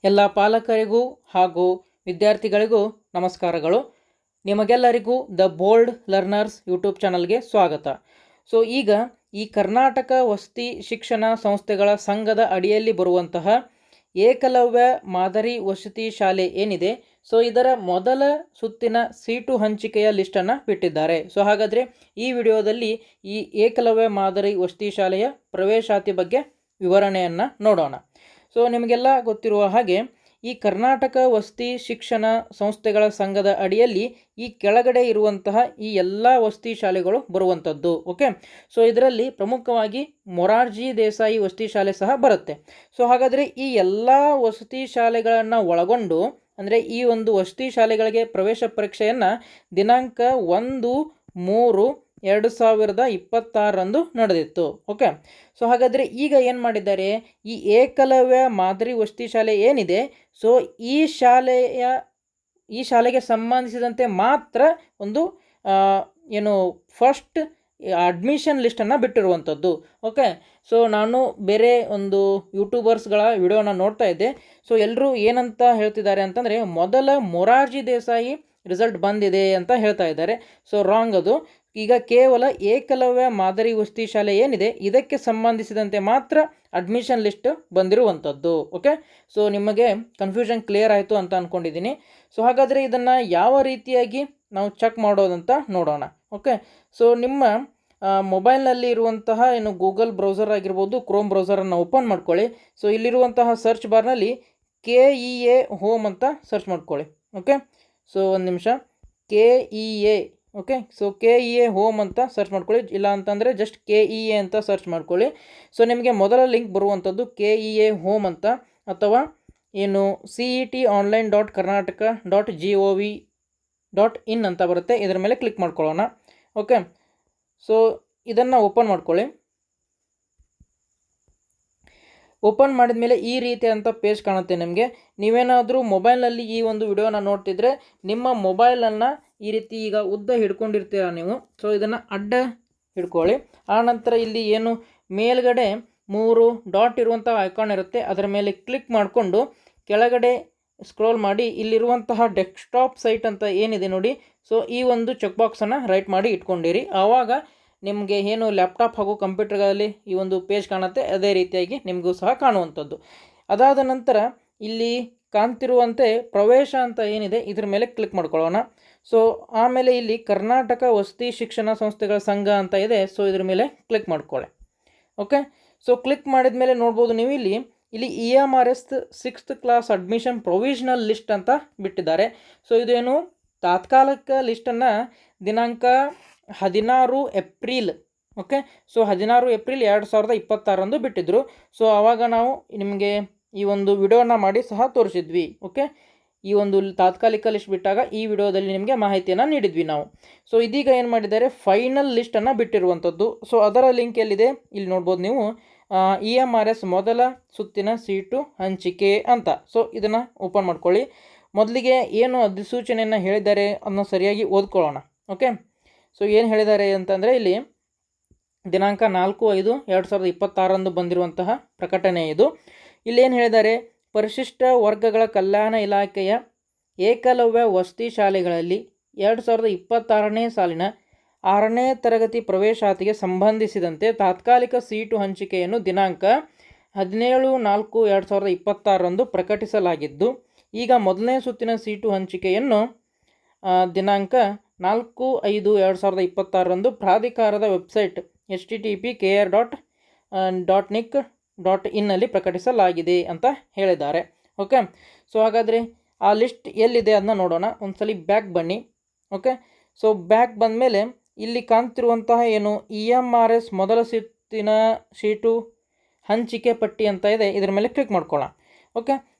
ಎಲ್ಲ ಪಾಲಕರಿಗೂ ಹಾಗೂ ವಿದ್ಯಾರ್ಥಿಗಳಿಗೂ ನಮಸ್ಕಾರಗಳು. ನಿಮಗೆಲ್ಲರಿಗೂ ದ ಬೋಲ್ಡ್ ಲರ್ನರ್ಸ್ ಯೂಟ್ಯೂಬ್ ಚಾನಲ್ಗೆ ಸ್ವಾಗತ. ಈಗ ಈ ಕರ್ನಾಟಕ ವಸತಿ ಶಿಕ್ಷಣ ಸಂಸ್ಥೆಗಳ ಸಂಘದ ಅಡಿಯಲ್ಲಿ ಬರುವಂತಹ ಏಕಲವ್ಯ ಮಾದರಿ ವಸತಿ ಶಾಲೆ ಏನಿದೆ, ಇದರ ಮೊದಲ ಸುತ್ತಿನ ಸೀಟು ಹಂಚಿಕೆಯ ಲಿಸ್ಟನ್ನು ಬಿಟ್ಟಿದ್ದಾರೆ. ಹಾಗಾದರೆ ಈ ವಿಡಿಯೋದಲ್ಲಿ ಈ ಏಕಲವ್ಯ ಮಾದರಿ ವಸತಿ ಶಾಲೆಯ ಪ್ರವೇಶಾತಿ ಬಗ್ಗೆ ವಿವರಣೆಯನ್ನು ನೋಡೋಣ. ನಿಮಗೆಲ್ಲ ಗೊತ್ತಿರುವ ಹಾಗೆ ಈ ಕರ್ನಾಟಕ ವಸತಿ ಶಿಕ್ಷಣ ಸಂಸ್ಥೆಗಳ ಸಂಘದ ಅಡಿಯಲ್ಲಿ ಈ ಕೆಳಗಡೆ ಇರುವಂತಹ ಈ ಎಲ್ಲ ವಸತಿ ಶಾಲೆಗಳು ಬರುವಂಥದ್ದು. ಓಕೆ, ಇದರಲ್ಲಿ ಪ್ರಮುಖವಾಗಿ ಮೊರಾರ್ಜಿ ದೇಸಾಯಿ ವಸತಿ ಶಾಲೆ ಸಹ ಬರುತ್ತೆ. ಹಾಗಾದರೆ ಈ ಎಲ್ಲ ವಸತಿ ಶಾಲೆಗಳನ್ನು ಒಳಗೊಂಡು ಅಂದರೆ ಈ ಒಂದು ವಸತಿ ಶಾಲೆಗಳಿಗೆ ಪ್ರವೇಶ ಪರೀಕ್ಷೆಯನ್ನು ದಿನಾಂಕ 1/3/2026 ನಡೆದಿತ್ತು. ಓಕೆ, ಹಾಗಾದರೆ ಈಗ ಏನು ಮಾಡಿದ್ದಾರೆ, ಈ ಏಕಲವ್ಯ ಮಾದರಿ ವಸತಿ ಶಾಲೆ ಏನಿದೆ, ಈ ಶಾಲೆಗೆ ಸಂಬಂಧಿಸಿದಂತೆ ಮಾತ್ರ ಒಂದು ಫಸ್ಟ್ ಅಡ್ಮಿಷನ್ ಲಿಸ್ಟನ್ನು ಬಿಟ್ಟಿರುವಂಥದ್ದು. ಓಕೆ, ನಾನು ಬೇರೆ ಒಂದು ಯೂಟ್ಯೂಬರ್ಸ್ಗಳ ವಿಡಿಯೋನ ನೋಡ್ತಾ ಇದ್ದೆ. ಎಲ್ಲರೂ ಏನಂತ ಹೇಳ್ತಿದ್ದಾರೆ ಅಂತಂದರೆ, ಮೊದಲ ಮೊರಾರ್ಜಿ ದೇಸಾಯಿ ರಿಸಲ್ಟ್ ಬಂದಿದೆ ಅಂತ ಹೇಳ್ತಾ ಇದ್ದಾರೆ. ರಾಂಗ್ ಅದು. ಈಗ ಕೇವಲ ಏಕಲವ್ಯ ಮಾದರಿ ವಸತಿ ಶಾಲೆ ಏನಿದೆ ಇದಕ್ಕೆ ಸಂಬಂಧಿಸಿದಂತೆ ಮಾತ್ರ ಅಡ್ಮಿಷನ್ ಲಿಸ್ಟ್ ಬಂದಿರುವಂಥದ್ದು. ಓಕೆ, ನಿಮಗೆ ಕನ್ಫ್ಯೂಷನ್ ಕ್ಲಿಯರ್ ಆಯಿತು ಅಂತ ಅಂದ್ಕೊಂಡಿದ್ದೀನಿ. ಹಾಗಾದರೆ ಇದನ್ನು ಯಾವ ರೀತಿಯಾಗಿ ನಾವು ಚೆಕ್ ಮಾಡೋದಂತ ನೋಡೋಣ. ಓಕೆ, ನಿಮ್ಮ ಮೊಬೈಲ್ನಲ್ಲಿ ಇರುವಂತಹ ಗೂಗಲ್ ಬ್ರೌಸರ್ ಆಗಿರ್ಬೋದು, ಕ್ರೋಮ್ ಬ್ರೌಸರನ್ನು ಓಪನ್ ಮಾಡ್ಕೊಳ್ಳಿ. ಇಲ್ಲಿರುವಂತಹ ಸರ್ಚ್ ಬಾರ್ನಲ್ಲಿ KEA ಹೋಮ್ ಅಂತ ಸರ್ಚ್ ಮಾಡ್ಕೊಳ್ಳಿ. ಓಕೆ, ಒಂದು ನಿಮಿಷ. KEA. ಓಕೆ, KEA ಹೋಮ್ ಅಂತ ಸರ್ಚ್ ಮಾಡ್ಕೊಳ್ಳಿ. ಇಲ್ಲ ಅಂತಂದರೆ ಜಸ್ಟ್ KEA ಅಂತ ಸರ್ಚ್ ಮಾಡ್ಕೊಳ್ಳಿ. ನಿಮಗೆ ಮೊದಲ ಲಿಂಕ್ ಬರುವಂಥದ್ದು KEA ಹೋಮ್ ಅಂತ, ಅಥವಾ CET online.karnataka.gov.in ಅಂತ ಬರುತ್ತೆ. ಇದರ ಮೇಲೆ ಕ್ಲಿಕ್ ಮಾಡ್ಕೊಳ್ಳೋಣ. ಓಕೆ, ಇದನ್ನು ಓಪನ್ ಮಾಡ್ಕೊಳ್ಳಿ. ಓಪನ್ ಮಾಡಿದ ಮೇಲೆ ಈ ರೀತಿಯಾದಂಥ ಪೇಜ್ ಕಾಣುತ್ತೆ ನಿಮಗೆ. ನೀವೇನಾದರೂ ಮೊಬೈಲ್ನಲ್ಲಿ ಈ ಒಂದು ವಿಡಿಯೋನ ನೋಡ್ತಿದ್ರೆ ನಿಮ್ಮ ಮೊಬೈಲನ್ನು ಈ ರೀತಿ ಈಗ ಉದ್ದ ಹಿಡ್ಕೊಂಡಿರ್ತೀರ ನೀವು. ಇದನ್ನು ಅಡ್ಡ ಹಿಡ್ಕೊಳ್ಳಿ. ಆನಂತರ ಇಲ್ಲಿ ಮೇಲ್ಗಡೆ 3 ಡಾಟ್ ಇರುವಂಥ ಐಕಾನ್ ಇರುತ್ತೆ, ಅದರ ಮೇಲೆ ಕ್ಲಿಕ್ ಮಾಡಿಕೊಂಡು ಕೆಳಗಡೆ ಸ್ಕ್ರೋಲ್ ಮಾಡಿ ಇಲ್ಲಿರುವಂತಹ ಡೆಸ್ಕ್ಟಾಪ್ ಸೈಟ್ ಅಂತ ಏನಿದೆ ನೋಡಿ, ಈ ಒಂದು ಚೆಕ್ ಬಾಕ್ಸನ್ನು ರೈಟ್ ಮಾಡಿ ಇಟ್ಕೊಂಡಿರಿ. ಆವಾಗ ನಿಮಗೆ ಲ್ಯಾಪ್ಟಾಪ್ ಹಾಗೂ ಕಂಪ್ಯೂಟರ್ಗಳಲ್ಲಿ ಈ ಒಂದು ಪೇಜ್ ಕಾಣುತ್ತೆ, ಅದೇ ರೀತಿಯಾಗಿ ನಿಮಗೂ ಸಹ ಕಾಣುವಂಥದ್ದು. ಅದಾದ ನಂತರ ಇಲ್ಲಿ ಕಾಣ್ತಿರುವಂತೆ ಪ್ರವೇಶ ಅಂತ ಏನಿದೆ ಇದ್ರ ಮೇಲೆ ಕ್ಲಿಕ್ ಮಾಡ್ಕೊಳ್ಳೋಣ. ಆಮೇಲೆ ಇಲ್ಲಿ ಕರ್ನಾಟಕ ವಸತಿ ಶಿಕ್ಷಣ ಸಂಸ್ಥೆಗಳ ಸಂಘ ಅಂತ ಇದೆ, ಇದ್ರ ಮೇಲೆ ಕ್ಲಿಕ್ ಮಾಡ್ಕೊಳ್ಳಿ. ಓಕೆ, ಕ್ಲಿಕ್ ಮಾಡಿದ ಮೇಲೆ ನೋಡ್ಬೋದು ನೀವು ಇಲ್ಲಿ EMRS 6th class admission provisional list ಅಂತ ಬಿಟ್ಟಿದ್ದಾರೆ. ಇದೇನು ತಾತ್ಕಾಲಿಕ ಲಿಸ್ಟನ್ನು ದಿನಾಂಕ 16 ಏಪ್ರಿಲ್. ಓಕೆ, 16 ಏಪ್ರಿಲ್ 2026 ಬಿಟ್ಟಿದ್ರು. ಆವಾಗ ನಾವು ನಿಮಗೆ ಈ ಒಂದು ವಿಡಿಯೋನ ಮಾಡಿ ಸಹ ತೋರಿಸಿದ್ವಿ. ಓಕೆ, ಈ ಒಂದು ತಾತ್ಕಾಲಿಕ ಲಿಸ್ಟ್ ಬಿಟ್ಟಾಗ ಈ ವಿಡಿಯೋದಲ್ಲಿ ನಿಮಗೆ ಮಾಹಿತಿಯನ್ನು ನೀಡಿದ್ವಿ ನಾವು. ಇದೀಗ ಏನು ಮಾಡಿದ್ದಾರೆ, ಫೈನಲ್ ಲಿಸ್ಟನ್ನು ಬಿಟ್ಟಿರುವಂಥದ್ದು. ಅದರ ಲಿಂಕ್ ಎಲ್ಲಿದೆ ಇಲ್ಲಿ ನೋಡ್ಬೋದು ನೀವು, EMRS ಮೊದಲ ಸುತ್ತಿನ ಸೀಟು ಹಂಚಿಕೆ ಅಂತ. ಇದನ್ನು ಓಪನ್ ಮಾಡ್ಕೊಳ್ಳಿ. ಮೊದಲಿಗೆ ಏನು ಅಧಿಸೂಚನೆಯನ್ನು ಹೇಳಿದ್ದಾರೆ ಅನ್ನೋ ಸರಿಯಾಗಿ ಓದ್ಕೊಳ್ಳೋಣ. ಓಕೆ, ಏನು ಹೇಳಿದ್ದಾರೆ ಅಂತಂದರೆ ಇಲ್ಲಿ ದಿನಾಂಕ 4/5/2026 ಬಂದಿರುವಂತಹ ಪ್ರಕಟಣೆ ಇದು. ಇಲ್ಲೇನು ಹೇಳಿದ್ದಾರೆ, ಪರಿಶಿಷ್ಟ ವರ್ಗಗಳ ಕಲ್ಯಾಣ ಇಲಾಖೆಯ ಏಕಲವ್ಯ ವಸತಿ ಶಾಲೆಗಳಲ್ಲಿ 2026ನೇ ಸಾಲಿನ 6ನೇ ತರಗತಿ ಪ್ರವೇಶಾತಿಗೆ ಸಂಬಂಧಿಸಿದಂತೆ ತಾತ್ಕಾಲಿಕ ಸೀಟು ಹಂಚಿಕೆಯನ್ನು ದಿನಾಂಕ 17/4/2026 ಪ್ರಕಟಿಸಲಾಗಿದ್ದು, ಈಗ ಮೊದಲನೇ ಸುತ್ತಿನ ಸೀಟು ಹಂಚಿಕೆಯನ್ನು ದಿನಾಂಕ 4/5/2026 ಪ್ರಾಧಿಕಾರದ ವೆಬ್ಸೈಟ್ http://kr.nic.in ಪ್ರಕಟಿಸಲಾಗಿದೆ ಅಂತ ಹೇಳಿದ್ದಾರೆ. ಓಕೆ, ಹಾಗಾದರೆ ಆ ಲಿಸ್ಟ್ ಎಲ್ಲಿದೆ ಅದನ್ನ ನೋಡೋಣ. ಒಂದ್ಸಲಿ ಬ್ಯಾಕ್ ಬನ್ನಿ. ಓಕೆ, ಬ್ಯಾಕ್ ಬಂದ ಮೇಲೆ ಇಲ್ಲಿ ಕಾಣ್ತಿರುವಂತಹ EMRS ಮೊದಲ ಸುತ್ತಿನ ಸೀಟು ಹಂಚಿಕೆ ಪಟ್ಟಿ ಅಂತ ಇದೆ, ಇದರ ಮೇಲೆ ಕ್ಲಿಕ್ ಮಾಡ್ಕೊಳ್ಳೋಣ. ಓಕೆ,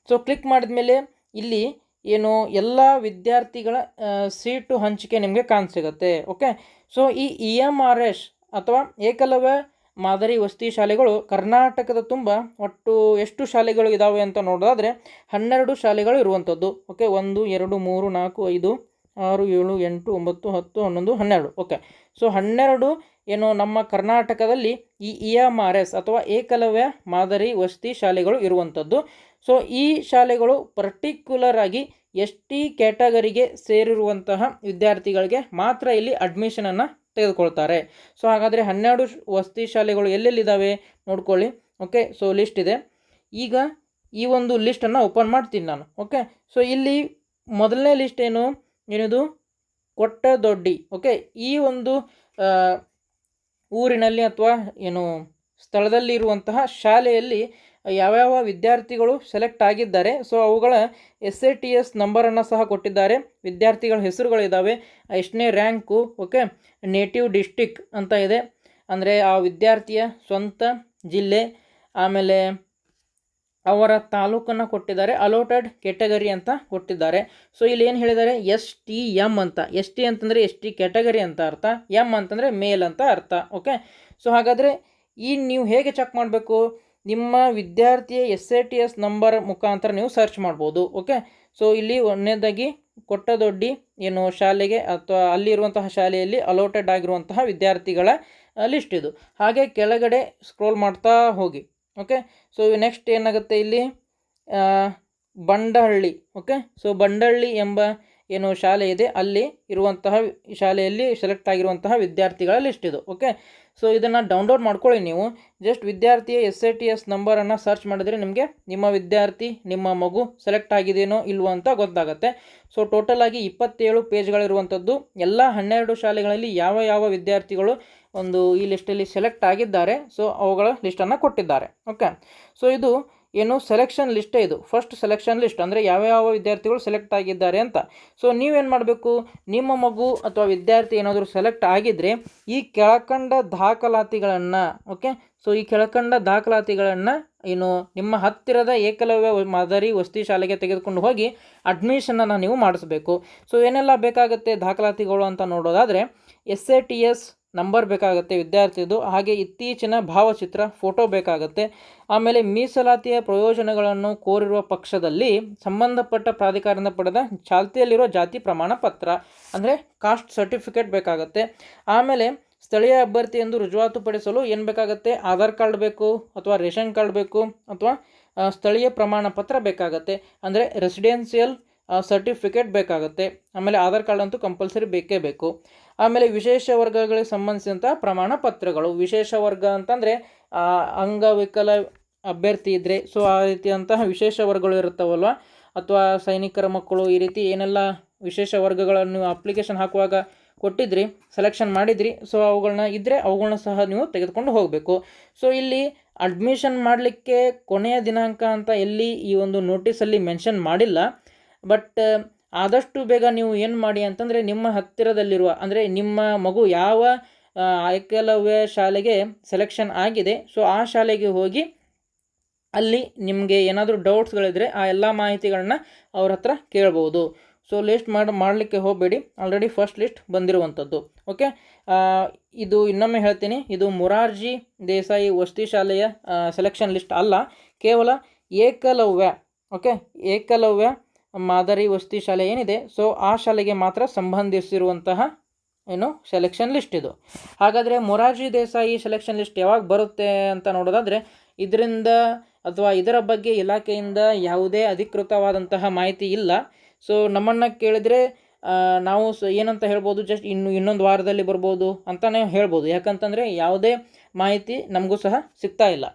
ಕ್ಲಿಕ್ ಮಾಡಿದ ಮೇಲೆ ಇಲ್ಲಿ ಎಲ್ಲ ವಿದ್ಯಾರ್ಥಿಗಳ ಸೀಟು ಹಂಚಿಕೆ ನಿಮಗೆ ಕಾಣಸಿಗುತ್ತೆ. ಓಕೆ, ಈ EMRS ಅಥವಾ ಏಕಲವ್ಯ ಮಾದರಿ ವಸತಿ ಶಾಲೆಗಳು ಕರ್ನಾಟಕದ ತುಂಬ ಒಟ್ಟು ಎಷ್ಟು ಶಾಲೆಗಳು ಇದ್ದಾವೆ ಅಂತ ನೋಡೋದಾದರೆ 12 ಶಾಲೆಗಳು ಇರುವಂಥದ್ದು. ಓಕೆ, 1 2 3 4 5 6 7 8 9 10 11 12. ಓಕೆ, ಸೊ 12 ಏನು ನಮ್ಮ ಕರ್ನಾಟಕದಲ್ಲಿ ಈ EMRS ಅಥವಾ ಏಕಲವ್ಯ ಮಾದರಿ ವಸತಿ ಶಾಲೆಗಳು ಇರುವಂಥದ್ದು. ಸೊ ಈ ಶಾಲೆಗಳು ಪರ್ಟಿಕ್ಯುಲರ್ ಆಗಿ ST ಕ್ಯಾಟಗರಿಗೆ ಸೇರಿರುವಂತಹ ವಿದ್ಯಾರ್ಥಿಗಳಿಗೆ ಮಾತ್ರ ಇಲ್ಲಿ ಅಡ್ಮಿಷನನ್ನು ತೆಗೆದುಕೊಳ್ತಾರೆ. ಸೊ ಹಾಗಾದರೆ 12 ವಸತಿ ಶಾಲೆಗಳು ಎಲ್ಲೆಲ್ಲಿದ್ದಾವೆ ನೋಡ್ಕೊಳ್ಳಿ. ಓಕೆ, ಸೊ ಲಿಸ್ಟ್ ಇದೆ. ಈಗ ಈ ಒಂದು ಲಿಸ್ಟನ್ನು ಓಪನ್ ಮಾಡ್ತೀನಿ ನಾನು. ಓಕೆ, ಸೊ ಇಲ್ಲಿ ಮೊದಲನೇ ಲಿಸ್ಟ್ ಏನಿದು ಕೊಟ್ಟದೊಡ್ಡಿ. ಓಕೆ, ಈ ಒಂದು ಊರಿನಲ್ಲಿ ಅಥವಾ ಸ್ಥಳದಲ್ಲಿ ಇರುವಂತಹ ಶಾಲೆಯಲ್ಲಿ ಯಾವ್ಯಾವ ವಿದ್ಯಾರ್ಥಿಗಳು ಸೆಲೆಕ್ಟ್ ಆಗಿದ್ದಾರೆ, ಸೊ ಅವುಗಳ SATS ನಂಬರನ್ನು ಸಹ ಕೊಟ್ಟಿದ್ದಾರೆ. ವಿದ್ಯಾರ್ಥಿಗಳ ಹೆಸರುಗಳಿದ್ದಾವೆ, ಎಷ್ಟನೇ ರ್ಯಾಂಕು, ಓಕೆ, ನೇಟಿವ್ ಡಿಸ್ಟಿಕ್ ಅಂತ ಇದೆ, ಅಂದರೆ ಆ ವಿದ್ಯಾರ್ಥಿಯ ಸ್ವಂತ ಜಿಲ್ಲೆ, ಆಮೇಲೆ ಅವರ ತಾಲೂಕನ್ನು ಕೊಟ್ಟಿದ್ದಾರೆ, ಅಲೋಟೆಡ್ ಕೆಟಗರಿ ಅಂತ ಕೊಟ್ಟಿದ್ದಾರೆ. ಸೊ ಇಲ್ಲಿ ಏನು ಹೇಳಿದ್ದಾರೆ, STM ಅಂತ. ST ಅಂತಂದರೆ ST ಕ್ಯಾಟಗರಿ ಅಂತ ಅರ್ಥ, M ಅಂತಂದರೆ ಮೇಲ್ ಅಂತ ಅರ್ಥ. ಓಕೆ, ಸೊ ಹಾಗಾದರೆ ನೀವು ಹೇಗೆ ಚೆಕ್ ಮಾಡಬೇಕು, ನಿಮ್ಮ ವಿದ್ಯಾರ್ಥಿಯ SATS ನಂಬರ್ ಮುಖಾಂತರ ನೀವು ಸರ್ಚ್ ಮಾಡ್ಬೋದು. ಓಕೆ, ಸೊ ಇಲ್ಲಿ ಒಂದನೇದಾಗಿ ಕೊಟ್ಟದೊಡ್ಡಿ ಶಾಲೆಗೆ ಅಥವಾ ಅಲ್ಲಿರುವಂತಹ ಶಾಲೆಯಲ್ಲಿ ಅಲೋಟೆಡ್ ಆಗಿರುವಂತಹ ವಿದ್ಯಾರ್ಥಿಗಳ ಲಿಸ್ಟ್ ಇದು. ಹಾಗೆ ಕೆಳಗಡೆ ಸ್ಕ್ರೋಲ್ ಮಾಡ್ತಾ ಹೋಗಿ. ಓಕೆ, ಸೊ ನೆಕ್ಸ್ಟ್ ಏನಾಗುತ್ತೆ, ಇಲ್ಲಿ ಬಂಡಹಳ್ಳಿ. ಓಕೆ, ಸೊ ಬಂಡಹಳ್ಳಿ ಎಂಬ ಶಾಲೆ ಇದೆ, ಅಲ್ಲಿ ಇರುವಂತಹ ಶಾಲೆಯಲ್ಲಿ ಸೆಲೆಕ್ಟ್ ಆಗಿರುವಂತಹ ವಿದ್ಯಾರ್ಥಿಗಳ ಲಿಸ್ಟ್ ಇದು. ಓಕೆ, ಸೊ ಇದನ್ನು ಡೌನ್ಲೋಡ್ ಮಾಡ್ಕೊಳ್ಳಿ ನೀವು. ಜಸ್ಟ್ ವಿದ್ಯಾರ್ಥಿಯ SATS ನಂಬರನ್ನು ಸರ್ಚ್ ಮಾಡಿದರೆ ನಿಮಗೆ ನಿಮ್ಮ ವಿದ್ಯಾರ್ಥಿ, ನಿಮ್ಮ ಮಗು ಸೆಲೆಕ್ಟ್ ಆಗಿದೆಯೋ ಇಲ್ವೋ ಅಂತ ಗೊತ್ತಾಗುತ್ತೆ. ಸೊ ಟೋಟಲ್ ಆಗಿ 27 ಪೇಜ್ಗಳಿರುವಂಥದ್ದು. ಎಲ್ಲ 12 ಶಾಲೆಗಳಲ್ಲಿ ಯಾವ ಯಾವ ವಿದ್ಯಾರ್ಥಿಗಳು ಈ ಲಿಸ್ಟಲ್ಲಿ ಸೆಲೆಕ್ಟ್ ಆಗಿದ್ದಾರೆ, ಸೊ ಅವುಗಳ ಲಿಸ್ಟನ್ನು ಕೊಟ್ಟಿದ್ದಾರೆ. ಓಕೆ, ಸೊ ಇದು ಸೆಲೆಕ್ಷನ್ ಲಿಸ್ಟೇ ಇದು, ಫಸ್ಟ್ ಸೆಲೆಕ್ಷನ್ ಲಿಸ್ಟ್, ಅಂದರೆ ಯಾವ ವಿದ್ಯಾರ್ಥಿಗಳು ಸೆಲೆಕ್ಟ್ ಆಗಿದ್ದಾರೆ ಅಂತ. ಸೊ ನೀವೇನು ಮಾಡಬೇಕು, ನಿಮ್ಮ ಮಗು ಅಥವಾ ವಿದ್ಯಾರ್ಥಿ ಏನಾದರೂ ಸೆಲೆಕ್ಟ್ ಆಗಿದ್ದರೆ ಈ ಕೆಳಕಂಡ ದಾಖಲಾತಿಗಳನ್ನು, ಓಕೆ, ಸೊ ಈ ಕೆಳಕಂಡ ದಾಖಲಾತಿಗಳನ್ನು ನಿಮ್ಮ ಹತ್ತಿರದ ಏಕಲವ್ಯ ಮಾದರಿ ವಸತಿ ಶಾಲೆಗೆ ತೆಗೆದುಕೊಂಡು ಹೋಗಿ ಅಡ್ಮಿಷನನ್ನು ನೀವು ಮಾಡಿಸ್ಬೇಕು. ಸೊ ಏನೆಲ್ಲ ಬೇಕಾಗುತ್ತೆ ದಾಖಲಾತಿಗಳು ಅಂತ ನೋಡೋದಾದರೆ, SATS ನಂಬರ್ ಬೇಕಾಗುತ್ತೆ ವಿದ್ಯಾರ್ಥಿದು, ಹಾಗೆ ಇತ್ತೀಚಿನ ಭಾವಚಿತ್ರ ಫೋಟೋ ಬೇಕಾಗುತ್ತೆ. ಆಮೇಲೆ ಮೀಸಲಾತಿಯ ಪ್ರಯೋಜನಗಳನ್ನು ಕೋರಿರುವ ಪಕ್ಷದಲ್ಲಿ ಸಂಬಂಧಪಟ್ಟ ಪ್ರಾಧಿಕಾರದಿಂದ ಪಡೆದ ಚಾಲ್ತಿಯಲ್ಲಿರುವ ಜಾತಿ ಪ್ರಮಾಣ ಪತ್ರ, ಅಂದರೆ ಕಾಸ್ಟ್ ಸರ್ಟಿಫಿಕೇಟ್ ಬೇಕಾಗುತ್ತೆ. ಆಮೇಲೆ ಸ್ಥಳೀಯ ಅಭ್ಯರ್ಥಿ ಎಂದು ರುಜುವಾತುಪಡಿಸಲು ಏನು ಬೇಕಾಗುತ್ತೆ, ಆಧಾರ್ ಕಾರ್ಡ್ ಬೇಕು, ಅಥವಾ ರೇಷನ್ ಕಾರ್ಡ್ ಬೇಕು, ಅಥವಾ ಸ್ಥಳೀಯ ಪ್ರಮಾಣ ಪತ್ರ ಬೇಕಾಗುತ್ತೆ, ಅಂದರೆ ರೆಸಿಡೆನ್ಷಿಯಲ್ ಸರ್ಟಿಫಿಕೇಟ್ ಬೇಕಾಗುತ್ತೆ. ಆಮೇಲೆ ಆಧಾರ್ ಕಾರ್ಡ್ ಅಂತೂ ಕಂಪಲ್ಸರಿ ಬೇಕೇ ಬೇಕು. ಆಮೇಲೆ ವಿಶೇಷ ವರ್ಗಗಳಿಗೆ ಸಂಬಂಧಿಸಿದಂಥ ಪ್ರಮಾಣ ಪತ್ರಗಳು. ವಿಶೇಷ ವರ್ಗ ಅಂತಂದರೆ ಅಂಗವಿಕಲ ಅಭ್ಯರ್ಥಿ ಇದ್ದರೆ, ಸೊ ಆ ರೀತಿಯಂತಹ ವಿಶೇಷ ವರ್ಗಗಳು ಇರುತ್ತವಲ್ವ, ಅಥವಾ ಸೈನಿಕರ ಮಕ್ಕಳು, ಈ ರೀತಿ ಏನೆಲ್ಲ ವಿಶೇಷ ವರ್ಗಗಳನ್ನು ಅಪ್ಲಿಕೇಶನ್ ಹಾಕುವಾಗ ಕೊಟ್ಟಿದ್ರಿ, ಸೆಲೆಕ್ಷನ್ ಮಾಡಿದ್ರಿ, ಸೊ ಅವುಗಳನ್ನ ಸಹ ನೀವು ತೆಗೆದುಕೊಂಡು ಹೋಗಬೇಕು. ಸೊ ಇಲ್ಲಿ ಅಡ್ಮಿಷನ್ ಮಾಡಲಿಕ್ಕೆ ಕೊನೆಯ ದಿನಾಂಕ ಅಂತ ಎಲ್ಲಿ ಈ ಒಂದು ನೋಟಿಸಲ್ಲಿ ಮೆನ್ಷನ್ ಮಾಡಿಲ್ಲ. ಬಟ್ ಆದಷ್ಟು ಬೇಗ ನೀವು ಏನು ಮಾಡಿ ಅಂತಂದರೆ, ನಿಮ್ಮ ಹತ್ತಿರದಲ್ಲಿರುವ, ಅಂದರೆ ನಿಮ್ಮ ಮಗು ಯಾವ ಏಕಲವ್ಯ ಶಾಲೆಗೆ ಸೆಲೆಕ್ಷನ್ ಆಗಿದೆ, ಸೊ ಆ ಶಾಲೆಗೆ ಹೋಗಿ ಅಲ್ಲಿ ನಿಮಗೆ ಏನಾದರೂ ಡೌಟ್ಸ್ಗಳಿದ್ರೆ ಆ ಎಲ್ಲ ಮಾಹಿತಿಗಳನ್ನ ಅವ್ರ ಹತ್ರ ಕೇಳ್ಬೋದು. ಸೊ ಲಿಸ್ಟ್ ಮಾಡಲಿಕ್ಕೆ ಹೋಗಬೇಡಿ, ಆಲ್ರೆಡಿ ಫಸ್ಟ್ ಲಿಸ್ಟ್ ಬಂದಿರುವಂಥದ್ದು. ಓಕೆ, ಇದು ಇನ್ನೊಮ್ಮೆ ಹೇಳ್ತೀನಿ, ಇದು ಮೊರಾರ್ಜಿ ದೇಸಾಯಿ ವಸತಿ ಶಾಲೆಯ ಸೆಲೆಕ್ಷನ್ ಲಿಸ್ಟ್ ಅಲ್ಲ, ಕೇವಲ ಏಕಲವ್ಯ, ಓಕೆ, ಏಕಲವ್ಯ ಮಾದರಿ ವಸತಿ ಶಾಲೆ ಏನಿದೆ, ಸೊ ಆ ಶಾಲೆಗೆ ಮಾತ್ರ ಸಂಬಂಧಿಸಿರುವಂತಹ ಸೆಲೆಕ್ಷನ್ ಲಿಸ್ಟ್ ಇದು. ಹಾಗಾದರೆ ಮೊರಾರ್ಜಿ ದೇಸಾಯಿ ಸೆಲೆಕ್ಷನ್ ಲಿಸ್ಟ್ ಯಾವಾಗ ಬರುತ್ತೆ ಅಂತ ನೋಡೋದಾದರೆ, ಇದರಿಂದ ಅಥವಾ ಇದರ ಬಗ್ಗೆ ಇಲಾಖೆಯಿಂದ ಯಾವುದೇ ಅಧಿಕೃತವಾದಂತಹ ಮಾಹಿತಿ ಇಲ್ಲ. ಸೊ ನಮ್ಮನ್ನು ಕೇಳಿದರೆ ನಾವು ಏನಂತ ಹೇಳ್ಬೋದು, ಜಸ್ಟ್ ಇನ್ನೊಂದು ವಾರದಲ್ಲಿ ಬರ್ಬೋದು ಅಂತಲೇ ಹೇಳ್ಬೋದು. ಯಾಕಂತಂದರೆ ಯಾವುದೇ ಮಾಹಿತಿ ನಮಗೂ ಸಹ ಸಿಗ್ತಾ ಇಲ್ಲ.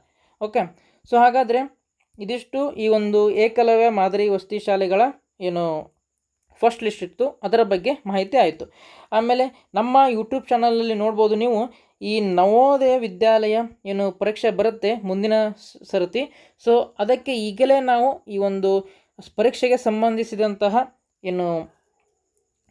ಓಕೆ, ಸೊ ಹಾಗಾದರೆ ಇದಿಷ್ಟು ಈ ಒಂದು ಏಕಲವ್ಯ ಮಾದರಿ ವಸತಿ ಶಾಲೆಗಳ ಫಸ್ಟ್ ಲಿಸ್ಟ್ ಇತ್ತು, ಅದರ ಬಗ್ಗೆ ಮಾಹಿತಿ ಆಯಿತು. ಆಮೇಲೆ ನಮ್ಮ ಯೂಟ್ಯೂಬ್ ಚಾನಲಲ್ಲಿ ನೋಡ್ಬೋದು ನೀವು, ಈ ನವೋದಯ ವಿದ್ಯಾಲಯ ಪರೀಕ್ಷೆ ಬರುತ್ತೆ ಮುಂದಿನ ಸರತಿ. ಸೊ ಅದಕ್ಕೆ ಈಗಲೇ ನಾವು ಈ ಒಂದು ಪರೀಕ್ಷೆಗೆ ಸಂಬಂಧಿಸಿದಂತಹ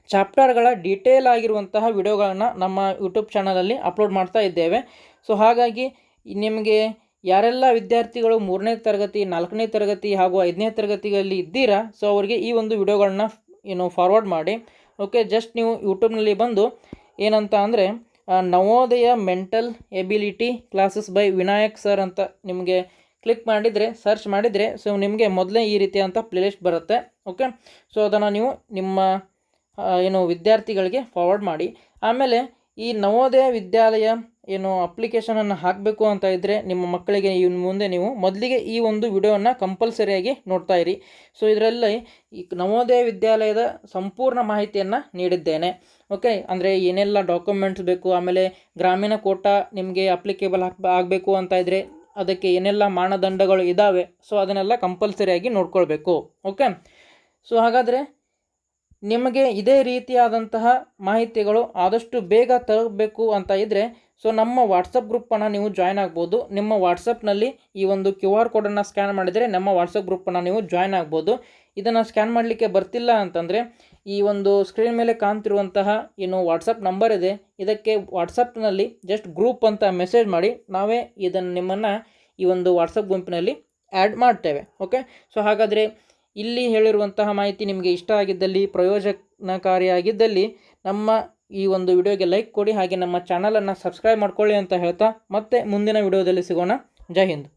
ಚಾಪ್ಟರ್ಗಳ ಡೀಟೇಲ್ ಆಗಿರುವಂತಹ ವಿಡಿಯೋಗಳನ್ನು ನಮ್ಮ ಯೂಟ್ಯೂಬ್ ಚಾನಲಲ್ಲಿ ಅಪ್ಲೋಡ್ ಮಾಡ್ತಾ ಇದ್ದೇವೆ. ಸೊ ಹಾಗಾಗಿ ನಿಮಗೆ ಯಾರೆಲ್ಲ ವಿದ್ಯಾರ್ಥಿಗಳು 3ನೇ ತರಗತಿ, 4ನೇ ತರಗತಿ ಹಾಗೂ 5ನೇ ತರಗತಿಯಲ್ಲಿ ಇದ್ದೀರಾ, ಸೊ ಅವರಿಗೆ ಈ ಒಂದು ವಿಡಿಯೋಗಳನ್ನ ಫಾರ್ವರ್ಡ್ ಮಾಡಿ. ಓಕೆ, ಜಸ್ಟ್ ನೀವು ಯೂಟ್ಯೂಬ್ನಲ್ಲಿ ಬಂದು ಏನಂತ ಅಂದರೆ Navodaya mental ability classes by Vinayak sir ಅಂತ ನಿಮಗೆ ಕ್ಲಿಕ್ ಮಾಡಿದರೆ, ಸರ್ಚ್ ಮಾಡಿದರೆ, ಸೊ ನಿಮಗೆ ಮೊದಲೇ ಈ ರೀತಿಯಾದಂಥ ಪ್ಲೇಲಿಸ್ಟ್ ಬರುತ್ತೆ. ಓಕೆ, ಸೊ ಅದನ್ನು ನೀವು ನಿಮ್ಮ ವಿದ್ಯಾರ್ಥಿಗಳಿಗೆ ಫಾರ್ವರ್ಡ್ ಮಾಡಿ. ಆಮೇಲೆ ಈ ನವೋದಯ ವಿದ್ಯಾಲಯ ಏನು ಅಪ್ಲಿಕೇಶನನ್ನು ಹಾಕಬೇಕು ಅಂತ ಇದ್ದರೆ ನಿಮ್ಮ ಮಕ್ಕಳಿಗೆ ಇನ್ನು ಮುಂದೆ ನೀವು ಮೊದಲಿಗೆ ಈ ಒಂದು ವಿಡಿಯೋವನ್ನು ಕಂಪಲ್ಸರಿಯಾಗಿ ನೋಡ್ತಾ ಇರಿ. ಸೊ ಇದರಲ್ಲಿ ಈ ನವೋದಯ ವಿದ್ಯಾಲಯದ ಸಂಪೂರ್ಣ ಮಾಹಿತಿಯನ್ನು ನೀಡಿದ್ದೇನೆ. ಓಕೆ, ಅಂದರೆ ಏನೆಲ್ಲ ಡಾಕ್ಯುಮೆಂಟ್ಸ್ ಬೇಕು, ಆಮೇಲೆ ಗ್ರಾಮೀಣ ಕೋಟಾ ನಿಮಗೆ ಅಪ್ಲಿಕೇಬಲ್ ಆಗಬೇಕು ಅಂತ ಇದ್ದರೆ ಅದಕ್ಕೆ ಏನೆಲ್ಲ ಮಾನದಂಡಗಳು ಇದ್ದಾವೆ, ಸೊ ಅದನ್ನೆಲ್ಲ ಕಂಪಲ್ಸರಿಯಾಗಿ ನೋಡ್ಕೊಳ್ಬೇಕು. ಓಕೆ, ಸೊ ಹಾಗಾದರೆ ನಿಮಗೆ ಇದೇ ರೀತಿಯಾದಂತಹ ಮಾಹಿತಿಗಳು ಆದಷ್ಟು ಬೇಗ ತರಬೇಕು ಅಂತ ಇದ್ದರೆ ಸೊ ನಮ್ಮ ವಾಟ್ಸಪ್ ಗ್ರೂಪನ್ನು ನೀವು ಜಾಯ್ನ್ ಆಗ್ಬೋದು. ನಿಮ್ಮ ವಾಟ್ಸಪ್ನಲ್ಲಿ ಈ ಒಂದು QR ಕೋಡನ್ನು ಸ್ಕ್ಯಾನ್ ಮಾಡಿದರೆ ನಮ್ಮ ವಾಟ್ಸಪ್ ಗ್ರೂಪನ್ನು ನೀವು ಜಾಯ್ನ್ ಆಗ್ಬೋದು. ಇದನ್ನು ಸ್ಕ್ಯಾನ್ ಮಾಡಲಿಕ್ಕೆ ಬರ್ತಿಲ್ಲ ಅಂತಂದರೆ ಈ ಒಂದು ಸ್ಕ್ರೀನ್ ಮೇಲೆ ಕಾಣ್ತಿರುವಂತಹ ಏನು ವಾಟ್ಸಪ್ ನಂಬರ್ ಇದೆ, ಇದಕ್ಕೆ ವಾಟ್ಸಪ್ನಲ್ಲಿ ಜಸ್ಟ್ ಗ್ರೂಪ್ ಅಂತ ಮೆಸೇಜ್ ಮಾಡಿ, ನಾವೇ ಇದನ್ನು ನಿಮ್ಮನ್ನು ಈ ಒಂದು ವಾಟ್ಸಪ್ ಗುಂಪಿನಲ್ಲಿ ಆ್ಯಡ್ ಮಾಡ್ತೇವೆ. ಓಕೆ, ಸೊ ಹಾಗಾದರೆ ಇಲ್ಲಿ ಹೇಳಿರುವಂತಹ ಮಾಹಿತಿ ನಿಮಗೆ ಇಷ್ಟ ಆಗಿದ್ದಲ್ಲಿ, ಪ್ರಯೋಜನಕಾರಿಯಾಗಿದ್ದಲ್ಲಿ ನಮ್ಮ ಈ ಒಂದು ವಿಡಿಯೋಗೆ ಲೈಕ್ ಕೊಡಿ, ಹಾಗೆ ನಮ್ಮ ಚಾನಲನ್ನು ಸಬ್ಸ್ಕ್ರೈಬ್ ಮಾಡ್ಕೊಳ್ಳಿ ಅಂತ ಹೇಳ್ತಾ ಮತ್ತೆ ಮುಂದಿನ ವಿಡಿಯೋದಲ್ಲಿ ಸಿಗೋಣ. ಜೈ ಹಿಂದ್.